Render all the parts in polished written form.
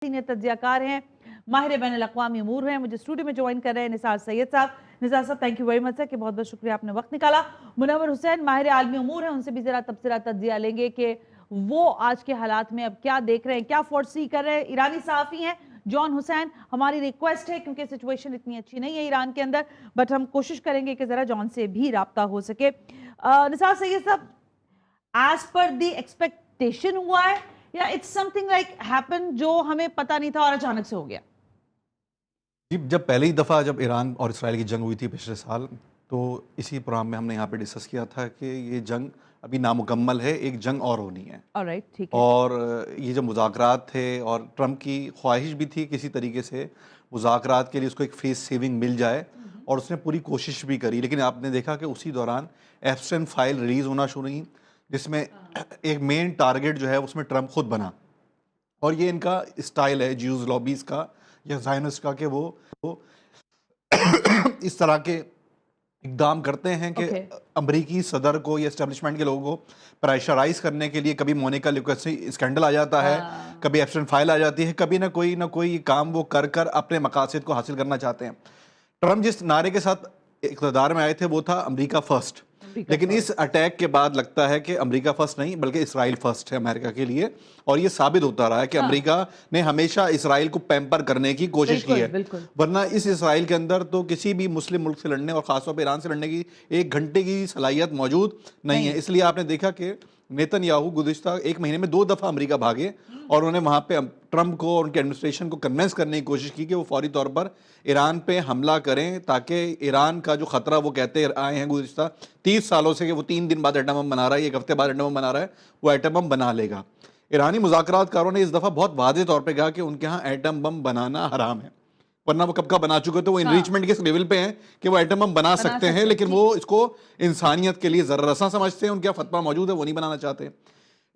Senior तज्जियाकार हैं, माहिर बैनुल अक़वामी अमूर हैं। मुझे स्टूडियो में ज्वाइन कर रहे हैं निसार सैयद साहब। निसार साहब, thank you very much sir कि बहुत बहुत शुक्रिया, आपने वक्त निकाला। मुनव्वर हुसैन माहिर आलमी अमूर हैं, उनसे भी जरा तबसरा तज्जिया लेंगे कि वो आज के हालात में अब क्या देख रहे हैं, क्या फोर्सी कर रहे हैं। ईरानी सहाफ़ी हैं जॉन हुसैन, हमारी रिक्वेस्ट है क्योंकि सिचुएशन इतनी अच्छी नहीं है ईरान के अंदर, बट हम कोशिश करेंगे कि जरा जॉन से भी राब्ता हो सके। निसार सैयद साहब, एज पर द एक्सपेक्टेशन हुआ है या इट्स समथिंग लाइक हैपन जो हमें पता नहीं था और अचानक से हो गया? जब पहली दफ़ा जब ईरान और इसराइल की जंग हुई थी पिछले साल, तो इसी प्रोग्राम में हमने यहाँ पे डिस्कस किया था कि ये जंग अभी नामुकम्मल है, एक जंग और होनी है। ऑलराइट, ठीक है। और ये जो मुज़ाकरात थे और ट्रंप की ख्वाहिश भी थी किसी तरीके से मुज़ाकरात के लिए उसको एक फेस सेविंग मिल जाए, और उसने पूरी कोशिश भी करी। लेकिन आपने देखा कि उसी दौरान एफस्टेन फाइल रिलीज़ होना शुरू हुई, जिसमें एक मेन टारगेट जो है उसमें ट्रंप खुद बना। और ये इनका स्टाइल है ज्यूज लॉबीज़ का या ज़ायनिस्ट का कि वो इस तरह के इकदाम करते हैं कि अमरीकी सदर को या एस्टेब्लिशमेंट के लोगों को प्रेशराइज करने के लिए कभी मोनिका ल्यूकसी स्कैंडल आ जाता है, कभी एफस्टेन फाइल आ जाती है, कभी ना कोई काम वो कर कर अपने मकासद को हासिल करना चाहते हैं। ट्रंप जिस नारे के साथ इक़्तिदार में आए थे वो था अमरीका फर्स्ट, लेकिन इस अटैक के बाद लगता है कि अमेरिका फर्स्ट नहीं बल्कि इसराइल फर्स्ट है अमेरिका के लिए। और ये साबित होता रहा है कि अमेरिका ने हमेशा इसराइल को पैम्पर करने की कोशिश की है, वरना इस इसराइल के अंदर तो किसी भी मुस्लिम मुल्क से लड़ने और खासतौर पर ईरान से लड़ने की एक घंटे की सलाहियत मौजूद नहीं है। इसलिए आपने देखा कि नेतन्याहू गुज़िश्ता एक महीने में 2 दफ़ा अमेरिका भागे और उन्होंने वहाँ पे ट्रंप को और उनके एडमिनिस्ट्रेशन को कन्विंस करने की कोशिश की कि वो फौरी तौर पर ईरान पे हमला करें, ताकि ईरान का जो ख़तरा वो कहते आए हैं गुज़िश्ता 30 सालों से कि वो 3 दिन बाद एटम बम बना रहा है, 1 हफ्ते बाद एटम बम बना रहा है, वो एटम बम बना लेगा। ईरानी मुज़ाकरातकारों ने इस दफ़ा बहुत वाज़ेह तौर पर कहा कि उनके यहाँ एटम बम बनाना हराम है, वरना वो कब का बना चुके थे। वो इनरिचमेंट के लेवल पे हैं कि वो एटम बम बना सकते हैं, लेकिन वो इसको इंसानियत के लिए ज़र्रसा समझते हैं, उनके फतवा मौजूद है, वो नहीं बनाना चाहते।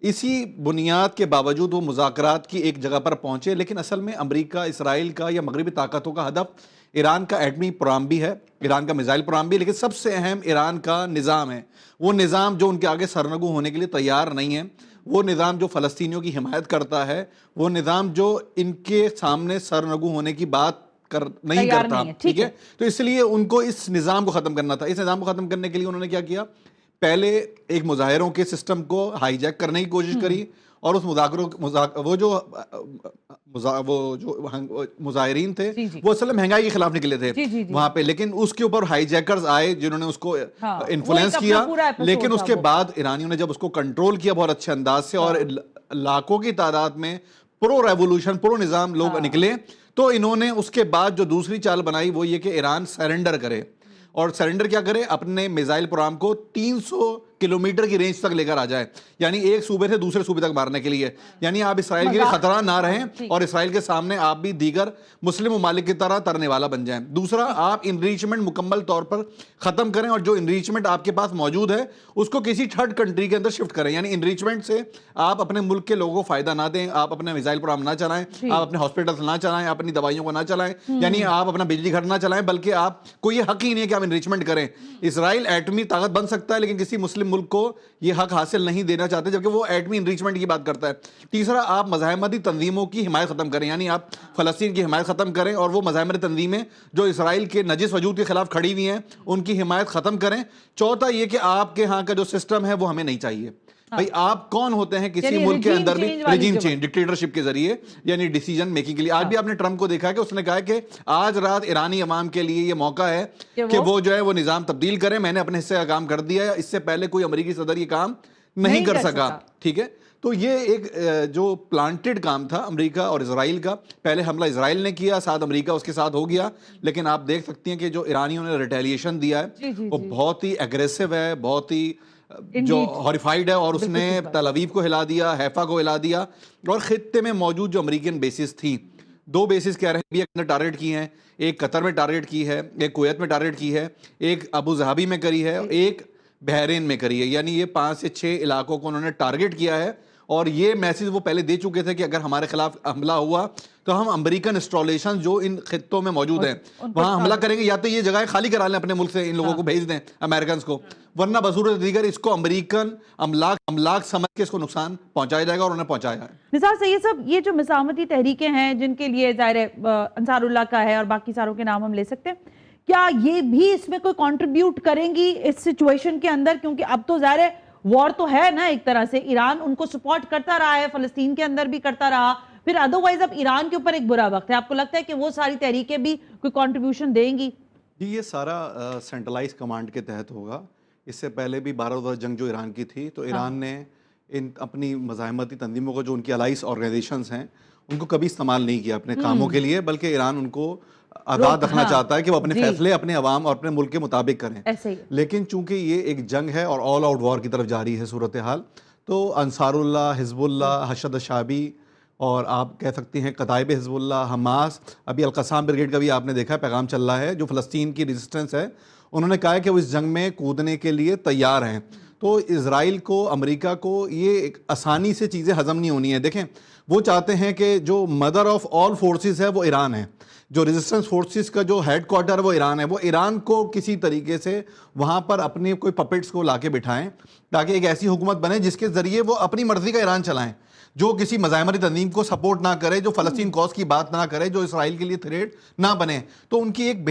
इसी बुनियाद के बावजूद वो मुज़ाकरात की एक जगह पर पहुंचे, लेकिन असल में अमेरिका, इसराइल का या मगरबी ताकतों का हदफ ईरान का एटमी प्रोग्राम भी है, ईरान का मिसाइल प्रोग्राम भी, लेकिन सबसे अहम ईरान का निज़ाम है। वो निज़ाम जो उनके आगे सरनगू होने के लिए तैयार नहीं है, वो निज़ाम जो फ़लस्तीनियों की हिमायत करता है, वो निज़ाम जो इनके सामने सरनगू होने की बात नहीं करता, ठीक है। तो इसलिए उनको इस निज़ाम को ख़त्म करना था। इस निज़ाम को ख़त्म करने के लिए उन्होंने क्या किया, पहले एक मुजाहिरों के सिस्टम को हाईजैक करने की कोशिश करी, और उस वो जो मुजाहिरीन थे वो असल में महंगाई के खिलाफ निकले थे वहां पे, लेकिन उसके ऊपर हाईजैकर्स आए जिन्होंने उसको इन्फ्लुएंस किया। लेकिन उसके बाद ईरानियों ने जब उसको कंट्रोल किया बहुत अच्छे अंदाज से, और लाखों की तादाद में प्रो रेवोल्यूशन, प्रो निज़ाम लोग निकले, तो इन्होंने उसके बाद जो दूसरी चाल बनाई वो ये कि ईरान सरेंडर करे, और सरेंडर क्या करे, अपने मिसाइल प्रोग्राम को 300 किलोमीटर की रेंज तक लेकर आ जाए, यानी एक सूबे से दूसरे सूबे तक मारने के लिए। यानी आप इसराइल के लिए खतरा ना रहें और इसराइल के सामने आप भी दीगर मुस्लिम ममालिक की तरह तरने वाला बन जाएं। दूसरा, आप इनरिचमेंट मुकम्मल तौर पर खत्म करें, और जो इनरिचमेंट आपके पास मौजूद है उसको किसी थर्ड कंट्री के अंदर शिफ्ट करें। यानी इनरिचमेंट से आप अपने मुल्क के लोगों को फायदा ना दें, आप अपने मिसाइल प्रोग्राम ना चलाएं, आप अपने हॉस्पिटल ना चलाएं, अपनी दवाइयों को ना चलाएं, यानी आप अपना बिजली घर ना चलाएं, बल्कि आपको ये हक ही नहीं है कि आप इनरिचमेंट करें। इसराइल एटमी ताकत बन सकता है, लेकिन किसी मुस्लिम मुल्क को ये हक हासिल नहीं देना चाहते, जबकि वो एटमी इनरिचमेंट की बात करता है। तीसरा, आप मज़ाहमती तंजीमों की हिमायत खत्म करें, यानी आप फ़लस्तीन की हिमायत खत्म करें, और वो मज़ाहमती तंजीमें जो इसराइल के नजिस वजूद के खिलाफ खड़ी हुई हैं उनकी हिमायत खत्म करें। चौथा ये कि आपके यहाँ का जो सिस्टम है वो हमें नहीं चाहिए। भाई, आप कौन होते हैं किसी मुल्क के अंदर भी रिजीम चेंज डिक्टेटरशिप के जरिए, यानी डिसीजन मेकिंग के लिए। आज भी आपने ट्रंप को देखा है कि उसने कहा है कि आज रात ईरानी अवाम के लिए ये मौका है कि वो जो है वो निज़ाम तब्दील करें, मैंने अपने हिस्से का काम कर दिया है, इससे पहले कोई अमेरिकी सदर ये काम नहीं कर सका, ठीक है। तो ये एक जो प्लांटेड काम था अमेरिका और इसराइल का, पहले हमला इसराइल ने किया, साथ अमेरिका उसके साथ हो गया, लेकिन आप देख सकती हैं कि जो ईरानियों ने रिटेलिएशन दिया है वो बहुत ही एग्रेसिव है, बहुत ही जो हॉरिफाइड है, और उसने तल अवीव को हिला दिया, हैफा को हिला दिया, और खित्ते में मौजूद जो अमेरिकन बेसिस थी, 2 बेसिस कह रहे हैं टारगेट की हैं, एक कतर में टारगेट की है, एक कुवैत में टारगेट की है, एक अबू ज़हाबी में करी है, एक बहरीन में करी है। यानी ये 5 से 6 इलाकों को उन्होंने टारगेट किया है, और ये मैसेज वो पहले दे चुके थे कि अगर हमारे खिलाफ हमला हुआ तो हम अमेरिकन इंस्टॉलेशन जो इन खित्तों में मौजूद हैं वहां हमला करेंगे, या तो ये जगह खाली करा लें अपने मुल्क से, इन लोगों को भेज दें अमेरिकन को, वरना बसूरत दीगर इसको अमेरिकन अमलाक समझ के इसको नुकसान पहुंचाया जाएगा और उन्हें पहुंचाया है। निसार से ये जो मिसामती तहरीकें हैं जिनके लिए ज़ाहिर है अंसारुल्लाह का है और बाकी सारों के नाम हम ले सकते हैं, क्या ये भी इसमें कोई कंट्रीब्यूट करेंगी इस सिचुएशन के अंदर? क्योंकि अब तो ज़ाहिर है वॉर तो है ना, एक तरह से ईरान उनको सपोर्ट करता रहा है, फलस्तीन के अंदर भी करता रहा, फिर अदरवाइज अब ईरान के ऊपर एक बुरा वक्त है। आपको लगता है कि वो सारी तहरीकें भी कोई कंट्रीब्यूशन देंगी? जी, ये सारा सेंट्रलाइज कमांड के तहत होगा। इससे पहले भी 12 रोज़ा जंग जो ईरान की थी, तो ईरान ने इन अपनी मज़ाहमती तंजीमों को, जो उनकी अलाइस ऑर्गेनाइजेशंस हैं, उनको कभी इस्तेमाल नहीं किया अपने कामों के लिए, बल्कि ईरान उनको आज़ाद रखना चाहता है कि वो अपने फैसले अपने अवाम और अपने मुल्क के मुताबिक करें। ऐसे ही। लेकिन चूंकि ये एक जंग है और ऑल आउट वॉर की तरफ जा रही है सूरत हाल, तो अंसारुल्लाह, हिजबुल्लाह, हशद शाबी और आप कह सकती हैं कताइब हिजबुल्लाह, हमास, अभी अल-क़साम ब्रिगेड का भी आपने देखा पैगाम चल रहा है, जो फ़लस्तीन की रेजिस्टेंस है, उन्होंने कहा है कि वो इस जंग में कूदने के लिए तैयार हैं। तो इजराइल को, अमेरिका को ये एक आसानी से चीज़ें हज़म नहीं होनी है। देखें, वो चाहते हैं कि जो मदर ऑफ़ ऑल फोर्सेस है वो ईरान है, जो रेजिस्टेंस फोर्सेस का जो हेड क्वार्टर वो ईरान है, वो ईरान को किसी तरीके से वहाँ पर अपने कोई पपेट्स को लाके बिठाएं ताकि एक ऐसी हुकूमत बने जिसके ज़रिए वो अपनी मर्ज़ी का ईरान चलाएं, जो किसी मज़ाहमती तंजीम को सपोर्ट ना करे, जो फ़लस्तीन कॉज की बात ना करे, जो इसराइल के लिए थ्रेट ना बने। तो उनकी एक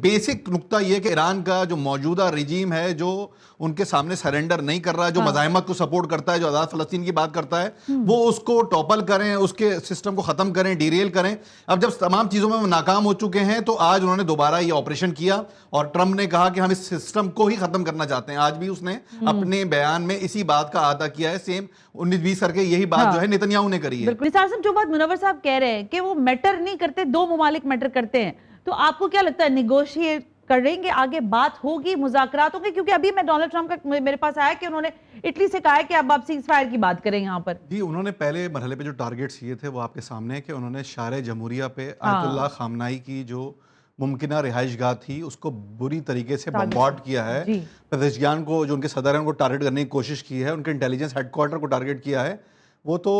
बेसिक नुक्ता ये है कि ईरान का जो मौजूदा रिजीम है, जो उनके सामने सरेंडर नहीं कर रहा है, जो मज़ाहमत को सपोर्ट करता है, जो आज़ाद फ़लस्तीन की बात करता है, वो उसको टॉपल करें, उसके सिस्टम को ख़त्म करें, डीरेल करें। अब जब तमाम चीज़ों में वो नाकाम हो चुके हैं, तो आज उन्होंने दोबारा ये ऑपरेशन किया और ट्रंप ने कहा कि हम इस सिस्टम को ही ख़त्म करना चाहते हैं। आज भी उसने अपने बयान में इसी बात का अदा किया है, सेम 19-20 करके यही बात जो है नेतन्याहू ने करी है। बिल्कुल साहब, जो बात मुनव्वर साहब कह रहे हैं कि वो मैटर नहीं करते, दो ममालिक मैटर करते हैं, तो आपको क्या लगता है निगोशिएट करेंगे, आगे बात होगी, मुज़ाकरात होंगे? क्योंकि अभी मैं डोनाल्ड ट्रंप का मेरे पास आया कि उन्होंने इटली से कहा है कि अब आप सीज फायर की बात करें यहाँ पर। जी, उन्होंने पहले मरहले पे जो टारगेट्स किए थे वो आपके सामने है कि उन्होंने शार जमहूरिया पे आयतुल्लाह खामनाई की जो मुमकिना रिहाइशगाह थी उसको बुरी तरीके से बम्बार्ड किया है। पेज़ेश्कियान को, जो उनके सदर हैं, उनको टारगेट करने की कोशिश की है, उनके इंटेलिजेंस हेडक्वार्टर को टारगेट किया है। वो तो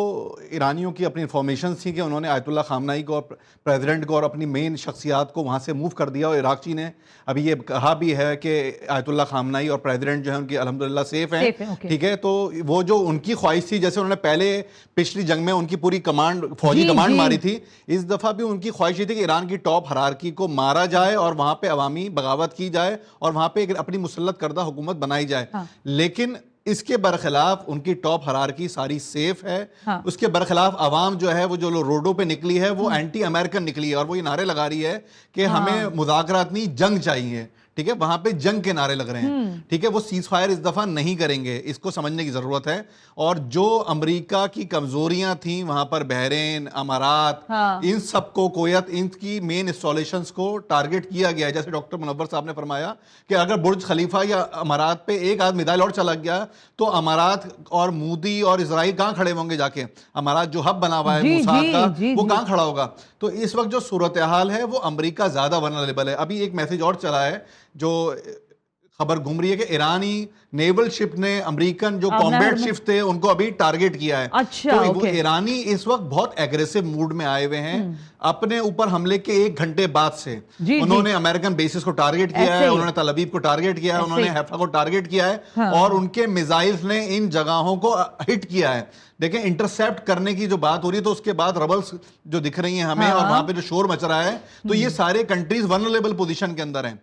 ईरानियों की अपनी इन्फॉर्मेशन थी कि उन्होंने आयतुल्लाह खामनाई को और प्रेसिडेंट को और अपनी मेन शख्सियात को वहाँ से मूव कर दिया। और इराक़ची ने अभी ये कहा भी है कि आयतुल्लाह खामनाई और प्रेसिडेंट जो है उनकी अल्हम्दुलिल्लाह सेफ हैं। ठीक है, तो वो जो उनकी ख्वाहिश थी, जैसे उन्होंने पहले पिछली जंग में उनकी पूरी कमांड, फौजी कमांड मारी थी, इस दफ़ा भी उनकी ख्वाहिश थी कि ईरान की टॉप हरारकी को मारा जाए और वहाँ पर अवामी बगावत की जाए और वहाँ पर अपनी मुसल्लत करदा हुकूमत बनाई जाए। लेकिन इसके बरखिलाफ उनकी टॉप हरारकी सारी सेफ है। उसके बरखिलाफ आवाम जो है, वो जो रोडों पे निकली है, वो एंटी अमेरिकन निकली है और वो ये नारे लगा रही है कि हमें मुज़ाकरात नहीं, जंग चाहिए। ठीक है, वहां पे जंग के नारे लग रहे हैं। ठीक है, वो सीज फायर इस दफा नहीं करेंगे, इसको समझने की जरूरत है। और जो अमेरिका की कमजोरियां थी वहां पर, बहरीन, अमारात, इन सबको, कोयत, इनकी मेन इंस्टॉलेशंस को टारगेट किया गया है। जैसे डॉक्टर मुनव्वर साहब ने फरमाया कि अगर बुर्ज खलीफा या अमारात पे एक आध मिसाइल और चला गया तो अमारात और मूदी और इसराइल कहां खड़े होंगे जाके? अमारात जो हब बना हुआ है मूसाद का, वो कहां खड़ा होगा? तो इस वक्त जो सूरत हाल है वो अमेरिका ज्यादा वल्नरेबल है। अभी एक मैसेज और चला है, जो खबर घूम रही है कि ईरानी नेवल शिप ने अमेरिकन जो कॉम्बैट शिप थे उनको अभी टारगेट किया है। अच्छा, तो वो ईरानी इस वक्त बहुत एग्रेसिव मूड में आए हुए हैं। अपने ऊपर हमले के 1 घंटे बाद से उन्होंने अमेरिकन बेसिस को टारगेट किया है, उन्होंने तल अवीव को टारगेट किया है, उन्होंने हैफा को टारगेट किया है और उनके मिसाइल्स ने इन जगहों को हिट किया है। देखें, इंटरसेप्ट करने की जो बात हो रही है, तो उसके बाद रबल्स जो दिख रही हैं हमें और वहां पे जो शोर मच रहा है, तो ये सारे कंट्रीज वल्नरेबल पोजीशन के अंदर हैं।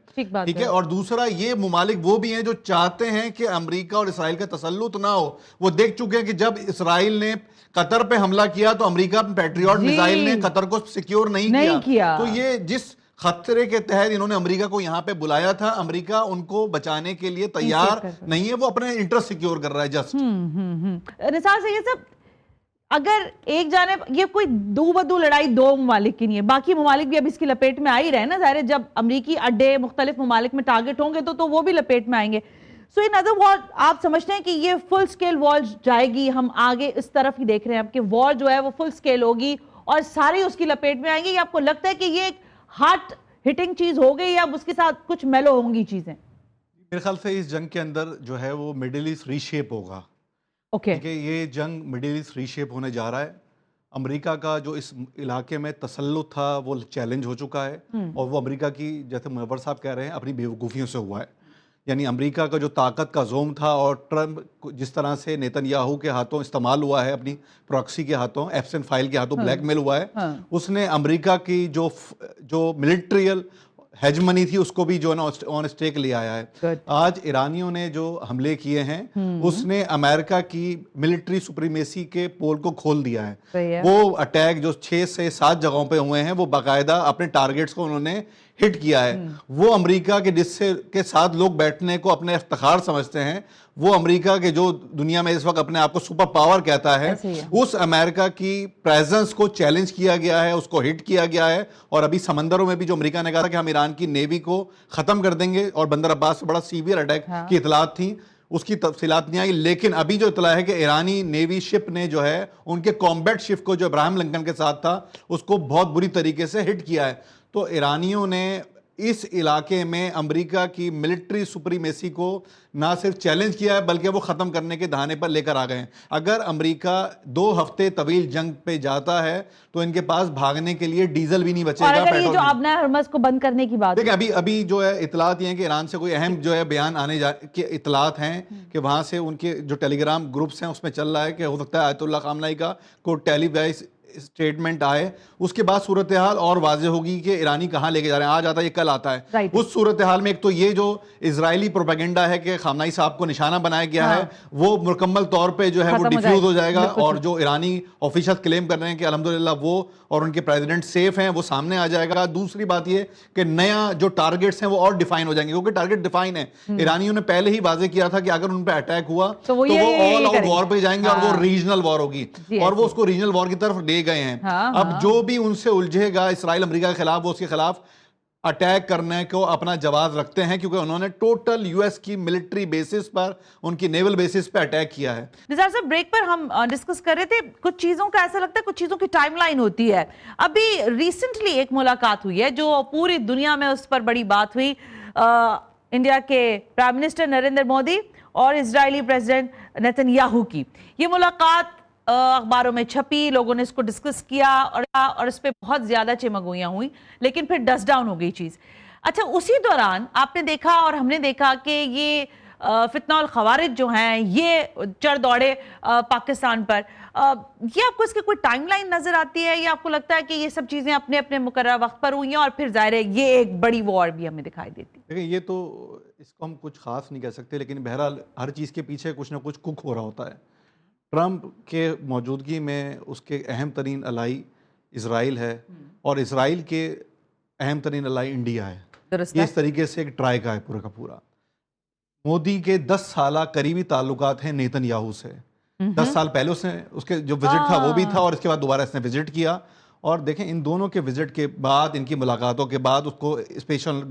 ठीक है, और दूसरा ये मुमालिक वो भी हैं जो चाहते हैं कि अमेरिका और इसराइल का तसल्लुत ना हो। वो देख चुके हैं कि जब इसराइल ने कतर पे हमला किया तो अमेरिका पैट्रियट मिसाइल ने कतर को सिक्योर नहीं किया। तो ये जिस खतरे के तहत इन्होंने अमेरिका को यहां पे बुलाया था, अमेरिका उनको बचाने के लिए तैयार नहीं है, वो अपने इंटरेस्ट सिक्योर कर रहा है जस्ट। निसार से ये सब, अगर एक जानिब ये कोई दो बदू लड़ाई दो ममालिक की नहीं है, बाकी ममालिक भी अब इसकी लपेट में आ ही रहे हैं ना। ज़ाहिर जब अमरीकी अड्डे मुख्तलिफ ममालिक में टारगेट होंगे तो वो भी लपेट में आएंगे। सो इन अदर वर्ड, आप समझते हैं कि ये फुल स्केल वॉर जाएगी? हम आगे इस तरफ ही देख रहे हैं अब कि वॉर जो है वो फुल स्केल होगी और सारे उसकी लपेट में आएंगे, या आपको लगता है कि ये एक हार्ट हिटिंग चीज हो गई या उसके साथ कुछ मेलो होंगी चीजें? मेरे ख्याल से इस जंग के अंदर जो है वो मिडिल ईस्ट रीशेप होगा ओके ये जंग मिडिल ईस्ट रीशेप होने जा रहा है। अमेरिका का जो इस इलाके में तसल्लुत था वो चैलेंज हो चुका है, और वो अमेरिका की, जैसे मुनव्वर साहब कह रहे हैं, अपनी बेवकूफ़ियों से हुआ है। यानी अमेरिका का जो ताकत का जोम था और ट्रम्प जिस तरह से नेतन्याहू के हाथों इस्तेमाल हुआ है, अपनी प्रॉक्सी के हाथों, एब्सेंट फाइल के हाथों ब्लैकमेल हुआ है, उसने अमेरिका की जो मिलिट्रियल हेजमनी थी उसको भी जो है ना ऑन स्टेक ले आया है। आज ईरानियों ने जो हमले किए हैं उसने अमेरिका की मिलिट्री सुप्रीमेसी के पोल को खोल दिया है। वो अटैक जो 6 से 7 जगहों पे हुए हैं वो बाकायदा अपने टारगेट्स को उन्होंने हिट किया है। वो अमेरिका के जिससे के साथ लोग बैठने को अपने इफ्तिखार समझते हैं, वो अमेरिका के जो दुनिया में इस वक्त अपने आप को सुपर पावर कहता है, उस अमेरिका की प्रेजेंस को चैलेंज किया गया है, उसको हिट किया गया है। और अभी समंदरों में भी जो अमेरिका ने कहा था कि हम ईरान की नेवी को खत्म कर देंगे, और बंदर अब्बास से बड़ा सीवियर अटैक की इतलात थी, उसकी तफसीलात नहीं आई। लेकिन अभी जो इतला है कि ईरानी नेवी शिप ने जो है उनके कॉम्बैट शिप को जो इब्राहिम लिंकन के साथ था उसको बहुत बुरी तरीके से हिट किया है। तो ईरानियों ने इस इलाके में अमेरिका की मिलिट्री सुप्रीमेसी को ना सिर्फ चैलेंज किया है बल्कि वो ख़त्म करने के दहाने पर लेकर आ गए हैं। अगर अमेरिका 2 हफ्ते तवील जंग पे जाता है तो इनके पास भागने के लिए डीजल भी नहीं बचेगा। और अगर ये जो अब हरमज़ को बंद करने की बात, देखिए अभी जो है इतलात ये है कि ईरान से कोई अहम जो है बयान आने के इतलात हैं कि वहाँ से उनके जो टेलीग्राम ग्रुप्स हैं उसमें चल रहा है कि हो सकता है आयतुल्लाह खामनेई का कोई टेलीवाइज स्टेटमेंट आए, उसके बाद सूरत हाल और वाज़ेह होगी कि ईरानी कहां लेके जा रहे हैं। आज आता है, ये कल आता है। उस सूरत हाल में एक तो ये जो इजरायली प्रोपेगेंडा है कि खामनेई साहब को निशाना बनाया गया है, वो मुकम्मल तौर पे जो है वो डिफ्यूज हो जाएगा। और जो ईरानी ऑफिशियल क्लेम कर रहे हैं कि अल्हम्दुलिल्लाह वो और उनके प्रेसिडेंट सेफ हैं, वो सामने आ जाएगा। दूसरी बात ये कि नया जो टारगेट्स हैं वो और डिफाइन हो जाएंगे, क्योंकि टारगेट डिफाइन है। ईरानियों ने पहले ही वाजे किया था कि अगर उन पर अटैक हुआ तो वो ऑल आउट वॉर पे जाएंगे, और वो रीजनल वॉर होगी, और वो उसको रीजनल वॉर की तरफ ले गए हैं। अब जो भी उनसे उलझेगा इसराइल अमेरिका के खिलाफ, वो उसके खिलाफ अटैक करने को अपना जवाब रखते हैं, क्योंकि उन्होंने टोटल यूएस की मिलिट्री बेसिस पर, उनकी नेवल बेसिस पर अटैक किया है। निज़ार साहब, ब्रेक पर हम डिस्कस कर रहे थे कुछ चीजों का, ऐसा लगता है कुछ चीजों की टाइमलाइन होती है। अभी रिसेंटली एक मुलाकात हुई है जो पूरी दुनिया में उस पर बड़ी बात हुई, इंडिया के प्राइम मिनिस्टर नरेंद्र मोदी और इजरायली प्रेसिडेंट नेतन्याहू की। ये मुलाकात अखबारों में छपी, लोगों ने इसको डिस्कस किया और इस पे बहुत ज्यादा चिमगोइयां हुई, लेकिन फिर डस्ट डाउन हो गई चीज। अच्छा, उसी दौरान आपने देखा और हमने देखा कि ये फितना और खवारिज जो हैं ये चढ़ दौड़े पाकिस्तान पर। ये आपको इसकी कोई टाइमलाइन नजर आती है, या आपको लगता है कि ये सब चीजें अपने अपने मुकर्रर वक्त पर हुई हैं और फिर जाहिर है ये एक बड़ी वॉर भी हमें दिखाई देती है? देखिए, ये तो इसको हम कुछ खास नहीं कह सकते, लेकिन बहरहाल हर चीज के पीछे कुछ ना कुछ कुक हो रहा होता है। ट्रंप के मौजूदगी में उसके अहम तरीन अलाई इसराइल है, और इसराइल के अहम तरीन अलाई इंडिया है। ये इस तरीके से एक ट्राई का है पूरा का पूरा। मोदी के 10 साल करीबी ताल्लुकात हैं नेतन्याहू से। 10 साल पहले उसके जो विजिट था वो भी था, और इसके बाद दोबारा इसने विजिट किया। और देखें, इन दोनों के विजिट के बाद, इनकी मुलाकातों के बाद, उसको स्पेशल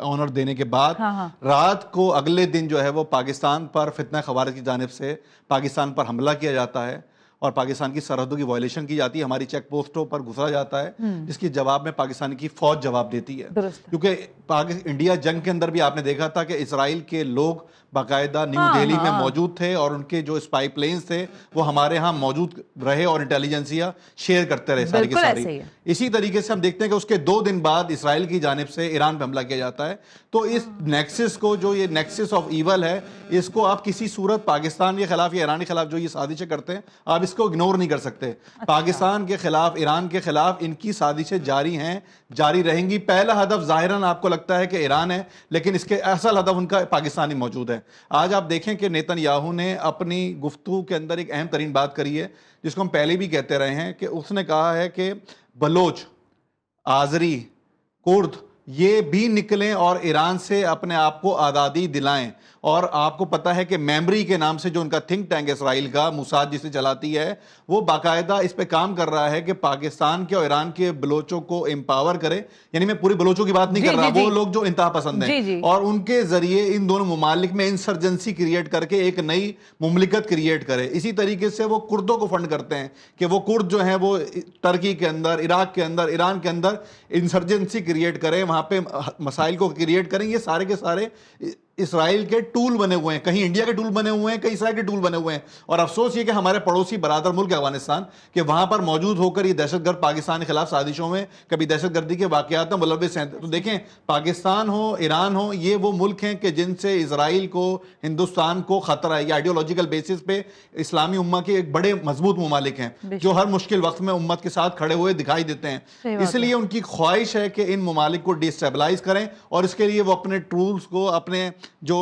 ऑनर देने के बाद, रात को अगले दिन जो है वो पाकिस्तान पर फितना खवारिज की जानिब से पाकिस्तान पर हमला किया जाता है, और पाकिस्तान की सरहदों की वायलेशन की जाती है, हमारी चेक पोस्टों पर घुसा जाता है, जिसके जवाब में पाकिस्तान की फौज जवाब देती है। क्योंकि इंडिया जंग के अंदर भी आपने देखा था कि इसराइल के लोग बाकायदा न्यू दिल्ली में मौजूद थे, और उनके जो स्पाई प्लेन्स थे वो हमारे यहाँ मौजूद रहे और इंटेलिजेंसिया शेयर करते रहे सारी की सारी। इसी तरीके से हम देखते हैं कि उसके 2 दिन बाद इसराइल की जानिब से ईरान पर हमला किया जाता है। तो इस नेक्सिस को, जो ये नेक्सिस ऑफ ईवल है, इसको आप किसी सूरत पाकिस्तान के खिलाफ या ईरान के खिलाफ जो ये साजिशें करते हैं, आप इसको इग्नोर नहीं कर सकते। पाकिस्तान के खिलाफ, ईरान के खिलाफ इनकी साजिशें जारी हैं, जारी रहेंगी। पहला हदफ जाहिरन आपको लगता है कि ईरान है, लेकिन इसके असल हदफ उनका पाकिस्तान ही मौजूद है। आज आप देखें कि नेतन्याहू ने अपनी गुफ्तगू के अंदर एक अहम तरीन बात करी है, जिसको हम पहले भी कहते रहे हैं, कि उसने कहा है कि बलोच, आजरी, कुर्द ये भी निकलें और ईरान से अपने आप को आज़ादी दिलाएं। और आपको पता है कि मेमरी के नाम से जो उनका थिंक टैंक इसराइल का, मुसाद जिसे चलाती है, वो बाकायदा इस पे काम कर रहा है कि पाकिस्तान के और ईरान के बलोचों को एम्पावर करे। यानी मैं पूरी बलोचों की बात नहीं कर रहा, वो लोग जो इंतहा पसंद हैं, और उनके जरिए इन दोनों ममालिक में इंसर्जेंसी क्रिएट करके एक नई मुमलिकत क्रिएट करे। इसी तरीके से वो कुर्दों को फंड करते हैं कि वो कुर्द जो है वो टर्की के अंदर, इराक के अंदर, ईरान के अंदर इंसर्जेंसी क्रिएट करें, वहां पे मसाइल को क्रिएट करें। ये सारे के सारे इसराइल के टूल बने हुए हैं, कहीं इंडिया के टूल बने हुए हैं, कहीं इसराइल के टूल बने हुए हैं। और अफसोस ये कि हमारे पड़ोसी बरादर मुल्क अफगानिस्तान के वहां पर मौजूद होकर ये दहशतगर्द पाकिस्तान के खिलाफ साजिशों में, कभी दहशतगर्दी के वाकयात में मुलविस हैं। तो देखें, पाकिस्तान हो, ईरान हो, ये वो मुल्क हैं कि जिनसे इसराइल को, हिंदुस्तान को खतरा है। ये आइडियोलॉजिकल बेसिस पे इस्लामी उम्मा के एक बड़े मजबूत मुमालिक हैं जो हर मुश्किल वक्त में उम्मत के साथ खड़े हुए दिखाई देते हैं। इसलिए उनकी ख्वाहिश है कि इन मुमालिक को डिस्टेबलाइज करें और इसके लिए वो अपने टूल्स को, अपने जो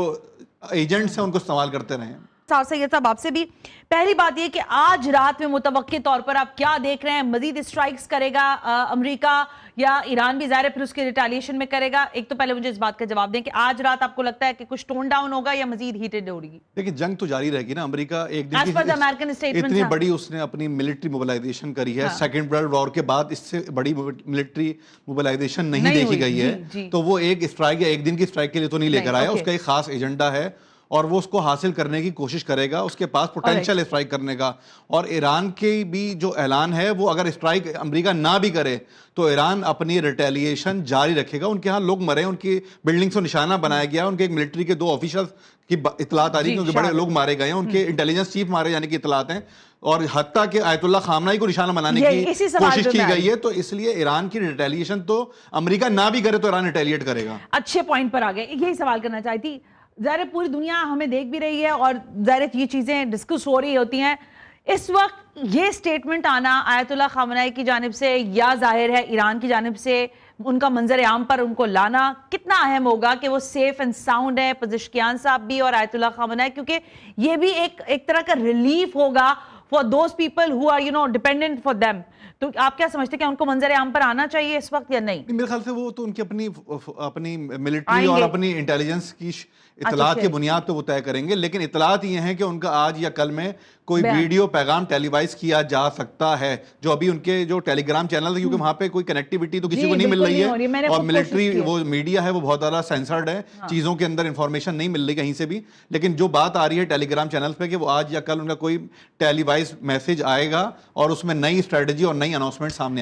एजेंट्स हैं उनको इस्तेमाल करते रहें। सैयद साहब, आपसे भी पहली बात यह कि आज रात में मुतवक्की तौर पर आप क्या देख रहे हैं? मजीद स्ट्राइक्स करेगा अमेरिका या ईरान भी ज़ाहिर है फिर उसके रिटेलिएशन में करेगा? एक तो पहले मुझे इस बात का जवाब दें कि आज रात आपको लगता है कि कुछ टोन डाउन होगा या मजीद हीटेड होगी? देखिए, जंग तो जारी रहेगी ना। अमेरिका एक दिन इतनी बड़ी उसने अपनी मिलिट्री मोबिलाइजेशन करी है, सेकेंड वर्ल्ड वॉर के बाद इससे बड़ी मिलिट्री मोबिलाइजेशन नहीं देखी गई है। तो वो एक स्ट्राइक या एक दिन की स्ट्राइक के लिए तो नहीं लेकर आया, उसका एक खास एजेंडा है और वो उसको हासिल करने की कोशिश करेगा। उसके पास पोटेंशियल स्ट्राइक करने का। और ईरान के भी जो ऐलान है, वो अगर स्ट्राइक अमेरिका ना भी करे तो ईरान अपनी रिटेलिएशन जारी रखेगा। उनके यहाँ लोग मरे, उनकी बिल्डिंग्स को निशाना बनाया गया, उनके एक मिलिट्री के 2 ऑफिसर्स की इतलात आ रही है क्योंकि बड़े लोग मारे गए हैं, उनके इंटेलिजेंस चीफ मारे जाने की इतलात हैं और हत्ता के आयतुल्लाह खामनाई को निशाना बनाने की कोशिश की गई है। तो इसलिए ईरान की रिटेलिएशन तो अमेरिका ना भी करे तो ईरान रिटेलिएट करेगा। अच्छे पॉइंट पर आ गए, यही सवाल करना चाहती। ज़ाहिर पूरी दुनिया हमें देख भी रही है और ज़ाहिर ये चीज़ें डिस्कस हो रही होती हैं। इस वक्त ये स्टेटमेंट आना आयतुल्लाह खामनाई की जानिब से या ज़ाहिर है ईरान की जानिब से उनका मंजर आम पर उनको लाना कितना अहम होगा कि वो सेफ एंड साउंड है, पज़ेश्कियान साहब भी और आयतुल्लाह खामनाई, क्योंकि ये भी एक तरह का रिलीफ होगा for those people who are dependent for them. तो आप क्या समझते हैं कि उनको मंजर आम पर आना चाहिए इस वक्त या नहीं? मेरे ख्याल से वो तो उनकी अपनी मिलिट्री और अपनी इंटेलिजेंस की इतलात की बुनियाद पे वो तय करेंगे। लेकिन इतलात ये हैं कि उनका आज या कल में कोई वीडियो पैगाम टेलीवाइज किया जा सकता है, जो अभी उनके जो टेलीग्राम चैनल है, क्योंकि वहां पे कोई कनेक्टिविटी तो किसी को नहीं मिल रही है और मिलिट्री वो मीडिया है वो बहुत ज्यादा सेंसर्ड है, चीजों के अंदर इंफॉर्मेशन नहीं मिल रही कहीं से भी। लेकिन जो बात आ रही है टेलीग्राम चैनल पे कि वो आज या कल उनका कोई टेलीवाइज मैसेज आएगा और उसमें नई स्ट्रेटेजी और नई अनाउंसमेंट सामने